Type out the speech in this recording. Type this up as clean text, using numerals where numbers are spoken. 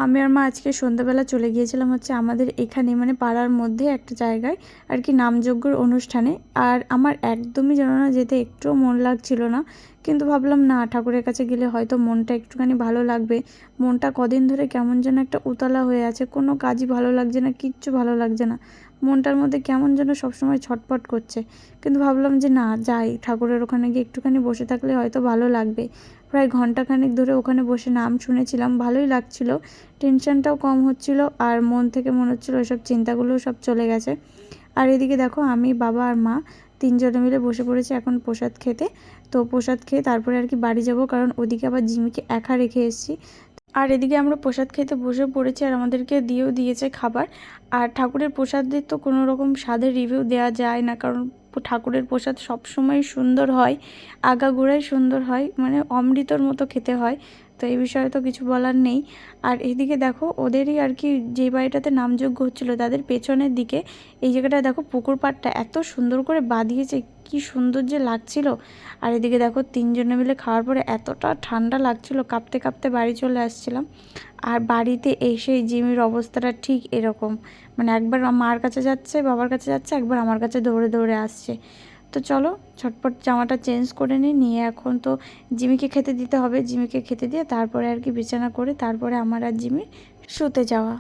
আমি আর মা আজকে সন্ধ্যাবেলা চলে গিয়েছিলাম হচ্ছে আমাদের এখানে মানে পাড়ার মধ্যে একটা জায়গায় আর কি নামযজ্ঞর অনুষ্ঠানে। আর আমার একদমই যেন না যেতে একটুও মন লাগছিল না, কিন্তু ভাবলাম না, ঠাকুরের কাছে গেলে হয়তো মনটা একটুখানি ভালো লাগবে। মনটা কদিন ধরে কেমন যেন একটা উতলা হয়ে আছে, কোনো কাজই ভালো লাগছে না, কিচ্ছু ভালো লাগছে না। মনটার মধ্যে কেমন যেন সবসময় ছটফট করছে। কিন্তু ভাবলাম যে না, যাই, ঠাকুরের ওখানে গিয়ে একটুখানি বসে থাকলে হয়তো ভালো লাগবে। প্রায় ঘন্টাখানেক ধরে ওখানে বসে নাম শুনেছিলাম, ভালোই লাগছিল, টেনশনটাও কম হচ্ছিল, আর মন থেকে মনে হচ্ছিলো এসব চিন্তাগুলোও সব চলে গেছে। আর এদিকে দেখো, আমি, বাবা আর মা তিনজনে মিলে বসে পড়েছি এখন প্রসাদ খেতে। তো প্রসাদ খেয়ে তারপরে আর কি বাড়ি যাব, কারণ ওদিকে আবার জিমিকে একা রেখে এসেছি। আর এদিকে আমরা প্রসাদ খেতে বসে পড়েছি, আর আমাদেরকে দিয়েও দিয়েছে খাবার। আর ঠাকুরের প্রসাদের তো কোনো রকম স্বাদের রিভিউ দেওয়া যায় না, কারণ ঠাকুরের প্রসাদ সবসময় সুন্দর হয়, আগাগোড়াই সুন্দর হয়, মানে অমৃতর মতো খেতে হয়। তো এই বিষয়ে তো কিছু বলার নেই। আর এদিকে দেখো, ওদেরই আর কি যে বাড়িটাতে নামযজ্ঞ হচ্ছিলো তাদের পেছনের দিকে এই জায়গাটা দেখো, পুকুর পাড়টা এত সুন্দর করে বাঁধিয়েছে, কি সুন্দর যে লাগছিল। আর এদিকে দেখো, তিনজনে মিলে খাওয়ার পরে এতটা ঠান্ডা লাগছিল, কাঁপতে কাঁপতে বাড়ি চলে আসছিলাম। আর বাড়িতে এসে জিমির অবস্থাটা ঠিক এরকম, মানে একবার মার কাছে যাচ্ছে, বাবার কাছে যাচ্ছে, একবার আমার কাছে দৌড়ে দৌড়ে আসছে। তো চলো ঝটপট জামাটা চেঞ্জ করে নিয়ে এখন তো জিমিকে খেতে দিতে হবে। জিমিকে খেতে দিয়ে তারপরে আর কি বিছানা করে তারপরে আমার আর জিমির শুতে যাওয়া।